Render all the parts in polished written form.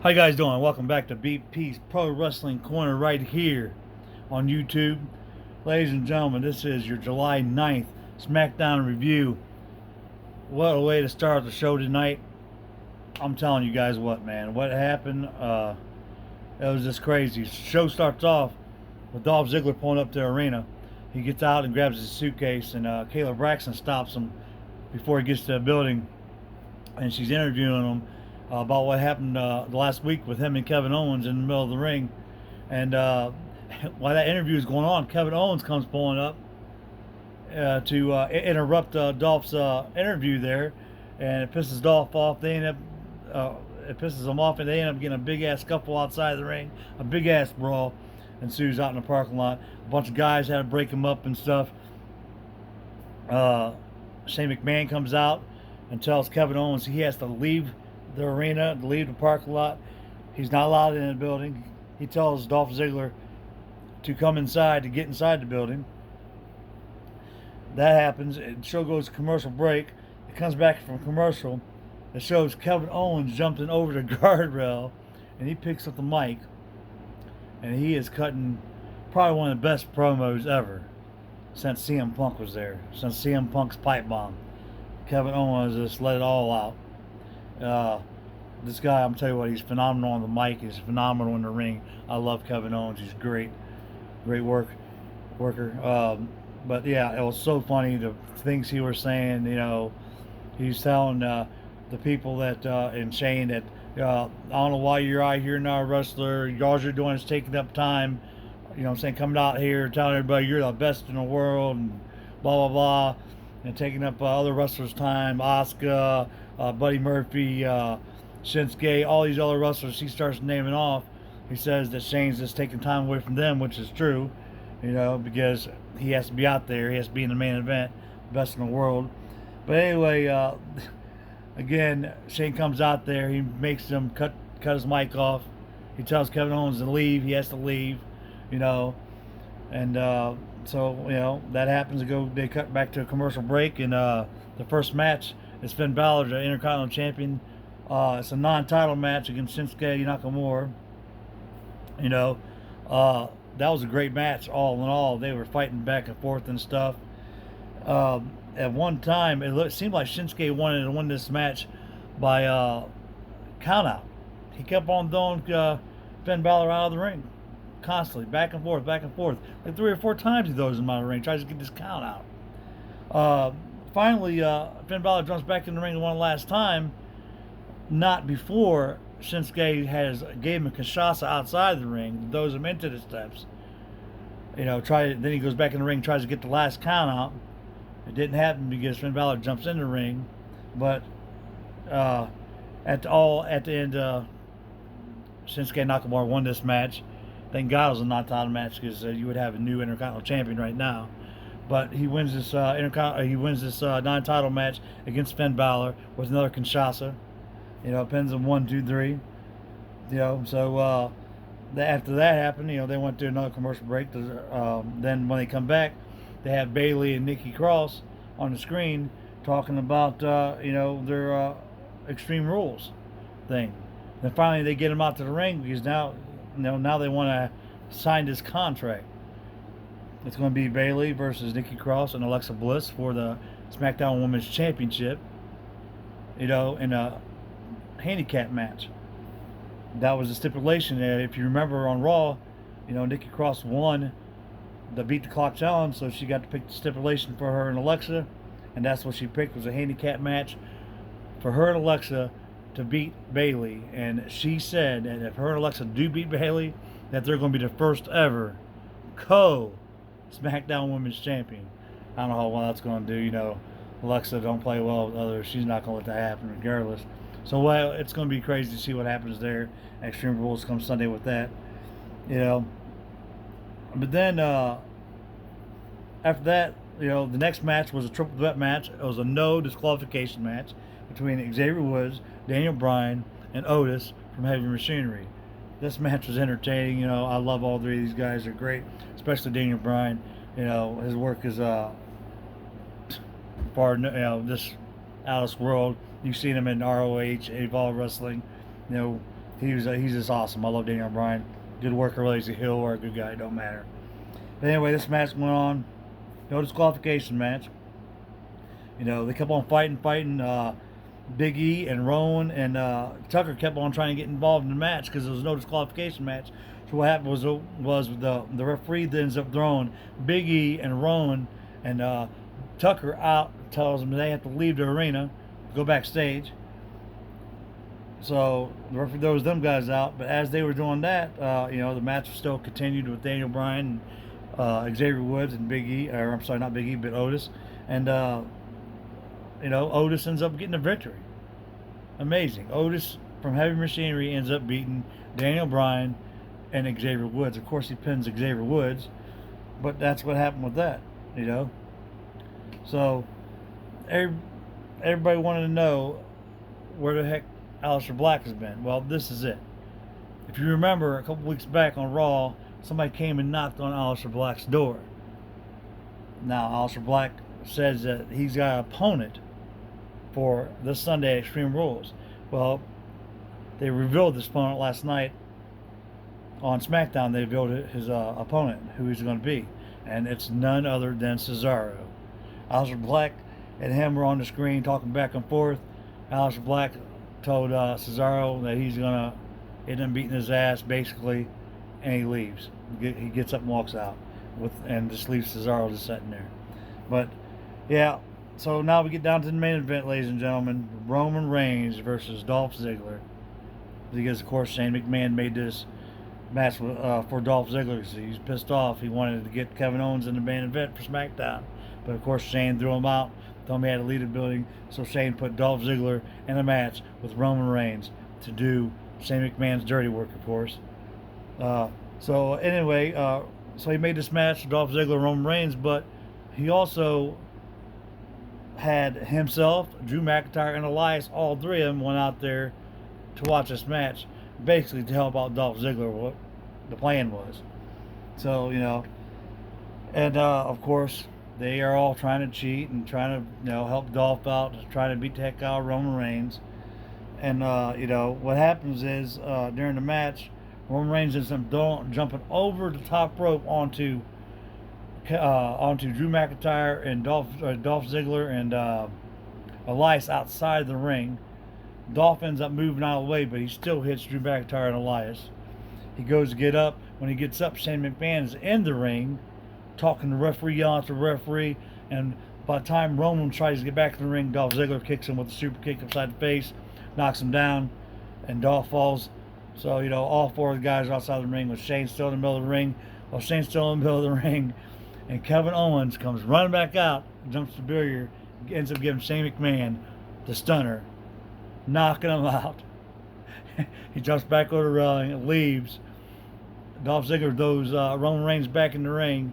How you guys doing? Welcome back to BP's Pro Wrestling Corner right here on YouTube. Ladies and gentlemen, this is your July 9th Smackdown review. What a way to start the show tonight. I'm telling you guys what, man. What happened, it was just crazy. The show starts off with Dolph Ziggler pulling up to the arena. He gets out and grabs his suitcase, and Kayla Braxton stops him before he gets to the building, and she's interviewing him about what happened the last week with him and Kevin Owens in the middle of the ring. And while that interview is going on, Kevin Owens comes pulling up to interrupt Dolph's interview there, and it pisses Dolph off. It pisses them off, and they end up getting a big ass scuffle outside the ring. A big ass brawl ensues out in the parking lot. A bunch of guys had to break him up and stuff. Shane McMahon comes out and tells Kevin Owens he has to leave the arena, to leave the parking lot. He's not allowed in the building. He tells Dolph Ziggler to come inside, to get inside the building. That happens. The show goes to commercial break. It comes back from commercial. It shows Kevin Owens jumping over the guardrail, and he picks up the mic, and he is cutting probably one of the best promos ever since CM Punk was there, since CM Punk's pipe bomb. Kevin Owens just let it all out. This guy, I'm telling you what, he's phenomenal on the mic. He's phenomenal in the ring. I love Kevin Owens. He's great worker. But yeah, it was so funny, the things he was saying. You know, he's telling the people that and Shane that I don't know why you're out here now, wrestler. All you're doing is taking up time. You know what I'm saying, coming out here telling everybody you're the best in the world and blah blah blah, and taking up other wrestlers' time. Asuka, Buddy Murphy, Shinsuke, all these other wrestlers. He starts naming off. He says that Shane's just taking time away from them, which is true. You know, because he has to be out there. He has to be in the main event, best in the world. But anyway, again, Shane comes out there. He makes him cut his mic off. He tells Kevin Owens to leave. He has to leave. You know, and so you know that happens. They cut back to a commercial break, and the first match is Finn Balor, the Intercontinental Champion. It's a non-title match against Shinsuke Nakamura. You know, that was a great match. All in all, they were fighting back and forth and stuff. At one time, it seemed like Shinsuke wanted to win this match by countout. He kept on throwing Finn Balor out of the ring constantly, back and forth, like 3 or 4 times. He throws him out of the ring, tries to get this count out. Finally, Finn Balor jumps back in the ring one last time, not before Shinsuke gave him a Kinshasa outside the ring, throws him into the steps. You know, then he goes back in the ring, tries to get the last count out. It didn't happen because Finn Balor jumps in the ring, but at the end, Shinsuke Nakamura won this match. Thank God it was a non-title match, because you would have a new Intercontinental Champion right now. But he wins this non-title match against Finn Balor with another Kinshasa. You know, it pins him 1, 2, 3. You know, so after that happened, you know, they went to another commercial break. Then when they come back, they have Bayley and Nikki Cross on the screen talking about you know, their Extreme Rules thing. Then finally they get him out to the ring, because now they want to sign this contract. It's going to be Bayley versus Nikki Cross and Alexa Bliss for the SmackDown Women's Championship. You know, in a handicap match. That was the stipulation. If you remember on Raw, you know, Nikki Cross won the Beat the Clock challenge, so she got to pick the stipulation for her and Alexa, and that's what she picked, was a handicap match for her and Alexa to beat Bayley. And she said that if her and Alexa do beat Bayley, that they're going to be the first ever SmackDown Women's Champion. I don't know how well that's going to do. You know, Alexa don't play well with others. She's not going to let that happen regardless. So, well, it's going to be crazy to see what happens there. Extreme Rules comes Sunday with that. You know. But then, after that, you know, the next match was a triple threat match. It was a no disqualification match between Xavier Woods, Daniel Bryan, and Otis from Heavy Machinery. This match was entertaining. You know, I love all 3 of these guys. They're great, especially Daniel Bryan. You know, his work is far, you know, just out of this world. You've seen him in ROH, Evolve Wrestling. You know, He's just awesome. I love Daniel Bryan. Good worker, whether he's a heel or a good guy, it don't matter. But anyway, this match went on. No disqualification match. They kept on fighting. Big E and Rowan and Tucker kept on trying to get involved in the match because there was no disqualification match. So what happened was the referee that ends up throwing Big E and Rowan and Tucker out, tells them they have to leave the arena, go backstage. So the referee throws them guys out. But as they were doing that, the match still continued with Daniel Bryan and Xavier Woods and Big E, or I'm sorry, not Big E, but Otis. And Otis ends up getting a victory. Amazing. Otis from Heavy Machinery ends up beating Daniel Bryan and Xavier Woods. Of course, he pins Xavier Woods, but that's what happened with that. So everybody wanted to know where the heck Aleister Black has been. Well, this is it. If you remember, a couple weeks back on Raw, somebody came and knocked on Aleister Black's door. Now, Aleister Black says that he's got an opponent for this Sunday at Extreme Rules. Well, they revealed this opponent last night on Smackdown. They revealed his opponent, who he's going to be, and it's none other than Cesaro. Aleister Black and him were on the screen talking back and forth. Aleister Black told Cesaro that he's going to end up beating his ass, basically, and he leaves. He gets up and walks out, and just leaves Cesaro just sitting there. But, yeah, so now we get down to the main event, ladies and gentlemen. Roman Reigns versus Dolph Ziggler. Because, of course, Shane McMahon made this match for Dolph Ziggler. He's pissed off. He wanted to get Kevin Owens in the main event for SmackDown. But, of course, Shane threw him out. Told him he had to leave the building. So Shane put Dolph Ziggler in a match with Roman Reigns to do Shane McMahon's dirty work, of course. So, anyway, so he made this match, Dolph Ziggler and Roman Reigns, but he also had himself, Drew McIntyre, and Elias, all three of them went out there to watch this match, basically to help out Dolph Ziggler, what the plan was. So, and of course, they are all trying to cheat and trying to, help Dolph out, trying to beat the heck out of Roman Reigns. And, what happens is, during the match, Roman Reigns ends up jumping over the top rope onto Drew McIntyre and Dolph Ziggler and Elias outside the ring. Dolph ends up moving out of the way, but he still hits Drew McIntyre and Elias. He goes to get up. When he gets up, Shane McMahon is in the ring, talking to the referee, yelling at the referee, and by the time Roman tries to get back to the ring, Dolph Ziggler kicks him with a super kick upside the face, knocks him down, and Dolph falls. So, all four of the guys are outside the ring with Shane still in the middle of the ring. While Shane's still in the middle of the ring, and Kevin Owens comes running back out, jumps the barrier, ends up giving Shane McMahon the stunner, knocking him out. He jumps back over the railing and leaves. Dolph Ziggler throws Roman Reigns back in the ring,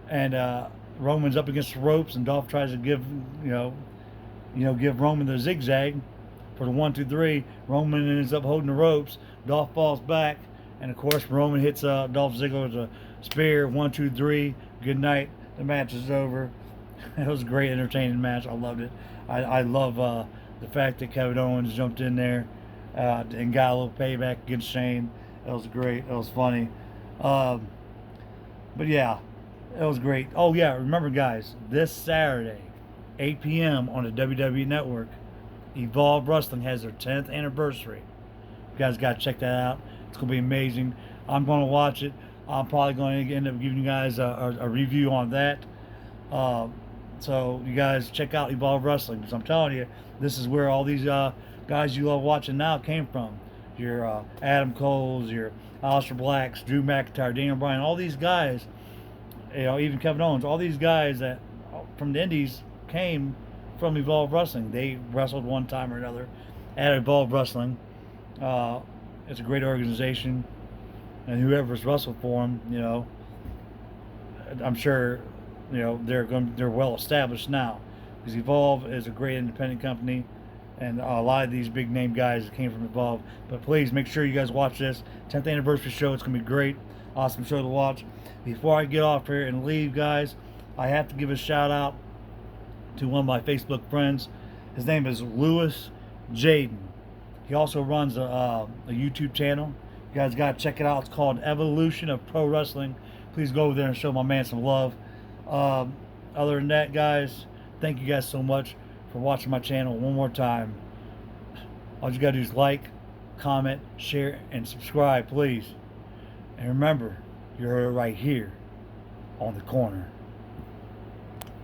and Roman's up against the ropes, and Dolph tries to give Roman the zigzag for the 1, 2, 3. Roman ends up holding the ropes. Dolph falls back, and of course Roman hits Dolph Ziggler with a spear. 1, 2, 3. Good night. The match is over. It was a great, entertaining match. I loved it. I love the fact that Kevin Owens jumped in there and got a little payback against Shane. It was great. It was funny. But yeah, it was great. Oh yeah, remember guys, this Saturday, 8 p.m. on the WWE Network, Evolve Wrestling has their 10th anniversary. You guys got to check that out. It's going to be amazing. I'm going to watch it. I'm probably going to end up giving you guys a review on that. So you guys check out Evolve Wrestling, because I'm telling you, this is where all these guys you love watching now came from. Your Adam Cole's, your Aleister Blacks, Drew McIntyre, Daniel Bryan, all these guys, even Kevin Owens, all these guys that from the Indies came from Evolve Wrestling. They wrestled one time or another at Evolve Wrestling. It's a great organization, and whoever's wrestled for them, I'm sure, they're well established now, because Evolve is a great independent company, and a lot of these big name guys came from Evolve. But please make sure you guys watch this 10th anniversary show. It's gonna be great, awesome show to watch. Before I get off here and leave, guys, I have to give a shout out to one of my Facebook friends. His name is Lewis Jaden. He also runs a YouTube channel. You guys got to check it out. It's called Evolution of Pro Wrestling. Please go over there and show my man some love. Other than that, guys, thank you guys so much for watching my channel one more time. All you got to do is like, comment, share, and subscribe, please. And remember, you're right here on the corner.